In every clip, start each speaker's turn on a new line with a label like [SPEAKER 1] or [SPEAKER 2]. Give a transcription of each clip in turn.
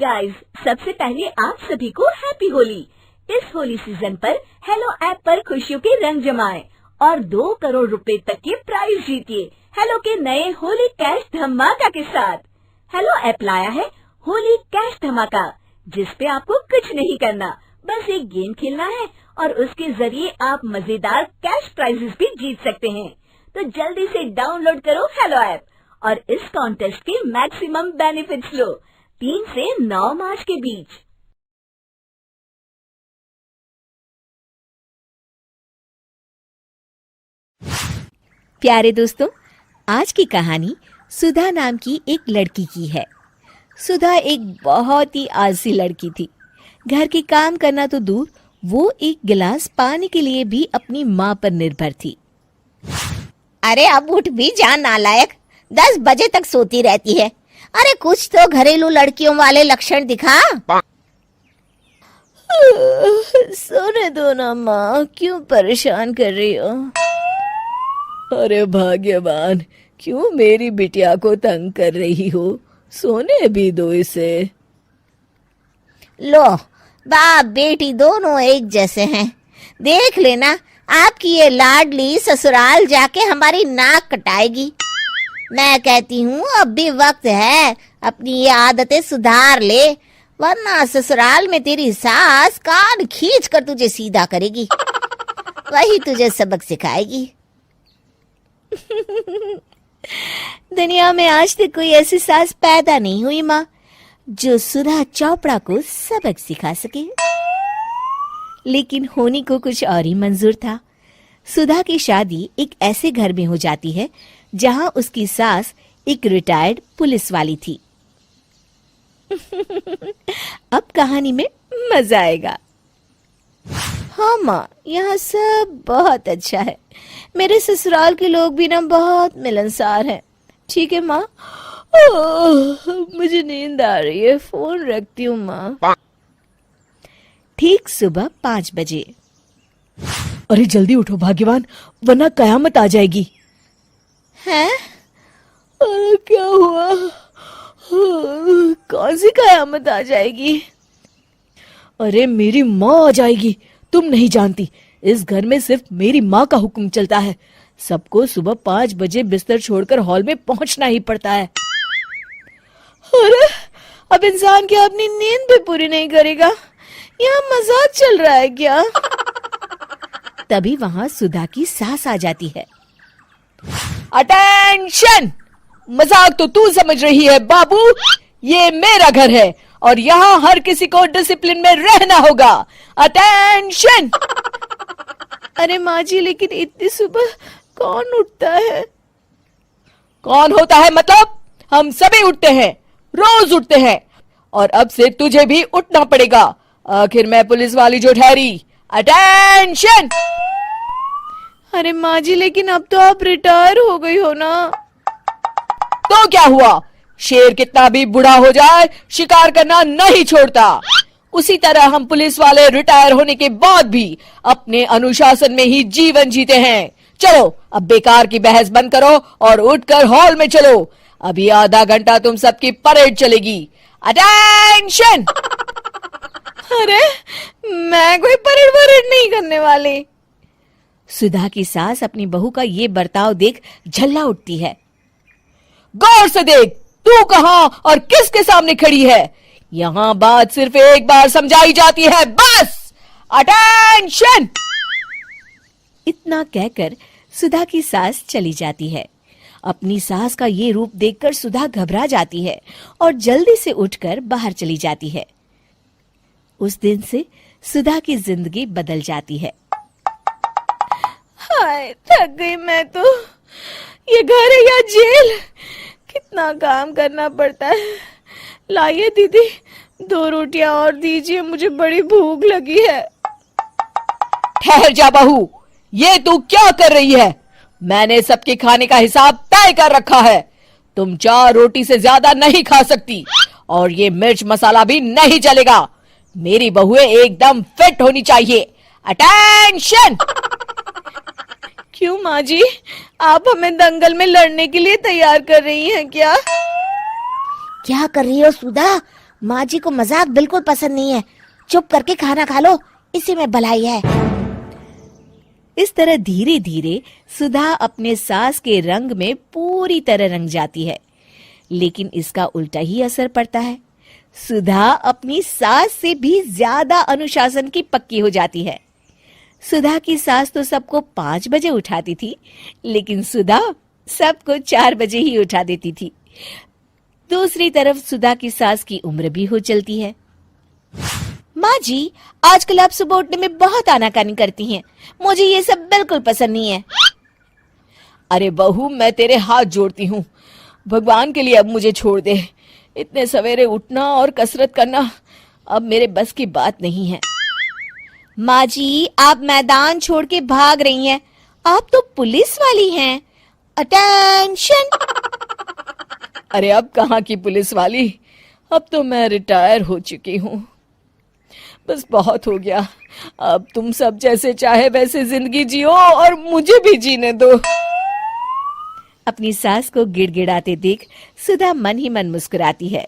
[SPEAKER 1] Guys, सबसे पहले आप सभी को हैप्पी होली। इस होली सीजन पर हेलो ऐप पर खुशियों के रंग जमाएं और 2 करोड़ रुपए तक के प्राइज जीतिए हेलो के नए होली कैश धमाका के साथ। हेलो ऐप लाया है होली कैश धमाका, जिस पे आपको कुछ नहीं करना, बस एक गेम खेलना है और उसके जरिए आप मजेदार कैश प्राइजेस भी जीत सकते हैं। तो जल्दी से डाउनलोड करो हेलो ऐप और इस कॉन्टेस्ट के मैक्सिमम बेनिफिट्स लो 3 से 9 मार्च के बीच।
[SPEAKER 2] प्यारे दोस्तों, आज की कहानी सुधा नाम की एक लड़की की है। सुधा एक बहुत ही आलसी लड़की थी। घर के काम करना तो दूर, वो एक गिलास पानी के लिए भी अपनी माँ पर निर्भर थी।
[SPEAKER 3] अरे अब उठ भी जा नालायक, 10 बजे तक सोती रहती है। अरे कुछ तो घरेलू लड़कियों वाले लक्षण दिखा।
[SPEAKER 2] सोने दो ना माँ, क्यों परेशान कर रही हो? अरे भाग्यवान, क्यों मेरी बिटिया को तंग कर रही हो? सोने भी दो इसे।
[SPEAKER 3] लो, बाप बेटी दोनों एक जैसे हैं। देख लेना, आपकी ये लाडली ससुराल जाके हमारी नाक कटाएगी। मैं कहती हूँ अब भी वक्त है, अपनी ये आदतें सुधार ले, वरना ससुराल में तेरी सास कान खींच कर तुझे सीधा करेगी। वही तुझे सबक सिखाएगी।
[SPEAKER 2] दुनिया में आज तक कोई ऐसी सास पैदा नहीं हुई माँ, जो सुधा चोपड़ा को सबक सिखा सके। लेकिन होनी को कुछ और ही मंजूर था। सुधा की शादी एक ऐसे घर में हो जाती है जहां उसकी सास एक रिटायर्ड पुलिस वाली थी। अब कहानी में मजा आएगा। हाँ माँ, यहाँ सब बहुत अच्छा है। मेरे ससुराल के लोग भी ना बहुत मिलनसार हैं। ठीक है माँ, मुझे नींद आ रही है, फोन रखती हूँ माँ। ठीक सुबह 5 बजे। अरे जल्दी उठो भाग्यवान, वरना कयामत आ जाएगी। हैं? अरे क्या हुआ? कौन सी कयामत आ जाएगी? अरे मेरी माँ आ जाएगी। तुम नहीं जानती, इस घर में सिर्फ मेरी माँ का हुक्म चलता है। सबको सुबह 5 बजे बिस्तर छोड़कर हॉल में पहुंचना ही पड़ता है। अरे अब इंसान क्या अपनी नींद भी पूरी नहीं करेगा? यहाँ मजाक चल रहा है क्या? तभी वहां सुधा की सास आ जाती है। अटेंशन! मजाक तो तू समझ रही है बाबू, ये मेरा घर है और यहाँ हर किसी को डिसिप्लिन में रहना होगा। अटेंशन! अरे माँ जी, लेकिन इतनी सुबह कौन उठता है? कौन होता है मतलब? हम सभी उठते हैं, रोज उठते हैं, और अब से तुझे भी उठना पड़ेगा। आखिर मैं पुलिस वाली जो ठहरी। अटेंशन! अरे माँ जी, लेकिन अब तो आप रिटायर हो गई हो ना। तो क्या हुआ? शेर कितना भी बूढ़ा हो जाए, शिकार करना नहीं छोड़ता। उसी तरह हम पुलिस वाले रिटायर होने के बाद भी अपने अनुशासन में ही जीवन जीते हैं। चलो अब बेकार की बहस बंद करो और उठकर हॉल में चलो। अभी आधा घंटा तुम सबकी परेड चलेगी। अटेंशन! अरे मैं कोई परेड नहीं करने वाली। सुधा की सास अपनी बहू का ये बर्ताव देख झल्ला उठती है। गौर से देख, तू कहां और किसके सामने खड़ी है? यहां बात सिर्फ एक बार समझाई जाती है, बस। अटेंशन! इतना कहकर सुधा की सास चली जाती है। अपनी सास का ये रूप देखकर सुधा घबरा जाती है और जल्दी से उठकर बाहर चली जाती है। उस दिन से सुधा की जिंदगी बदल जाती है। हाय, थक गई मैं तो। ये घर है या जेल? कितना काम करना पड़ता है। लाइए दीदी, 2 रोटियां और दीजिए, मुझे बड़ी भूख लगी है। ठहर जा बहू, ये तू क्या कर रही है? मैंने सबके खाने का हिसाब तय कर रखा है। तुम 4 रोटी से ज्यादा नहीं खा सकती और ये मिर्च मसाला भी नहीं चलेगा। मेरी बहुएं एकदम फिट होनी चाहिए। अटेंशन! क्यों माँ जी, आप हमें दंगल में लड़ने के लिए तैयार कर रही हैं क्या?
[SPEAKER 3] क्या कर रही हो सुधा? माँ जी को मजाक बिल्कुल पसंद नहीं है। चुप करके खाना खा लो, इसी में भलाई है।
[SPEAKER 2] इस तरह धीरे धीरे सुधा अपने सास के रंग में पूरी तरह रंग जाती है, लेकिन इसका उल्टा ही असर पड़ता है। सुधा अपनी सास से भी ज्यादा अनुशासन की पक्की हो जाती है। सुधा की सास तो सबको 5 बजे उठाती थी, लेकिन सुधा सबको 4 बजे ही उठा देती थी। दूसरी तरफ सुधा की सास की उम्र भी हो चलती है। माँ जी, आजकल आप सुबह उठने में बहुत आनाकानी करती हैं। मुझे ये सब बिल्कुल पसंद नहीं है। अरे बहू, मैं तेरे हाथ जोड़ती हूँ, भगवान के लिए अब मुझे छोड़ दे। इतने सवेरे उठना और कसरत करना अब मेरे बस की बात नहीं है। माँ जी, आप मैदान छोड़ के भाग रही हैं। आप तो पुलिस वाली हैं। अटेंशन! अरे अब कहाँ की पुलिस वाली, अब तो मैं रिटायर हो चुकी हूँ। बस बहुत हो गया, अब तुम सब जैसे चाहे वैसे जिंदगी जियो और मुझे भी जीने दो। अपनी सास को गिड़गिड़ाते देख सुधा मन ही मन मुस्कुराती है।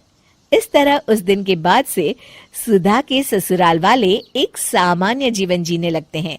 [SPEAKER 2] इस तरह उस दिन के बाद से सुधा के ससुराल वाले एक सामान्य जीवन जीने लगते हैं।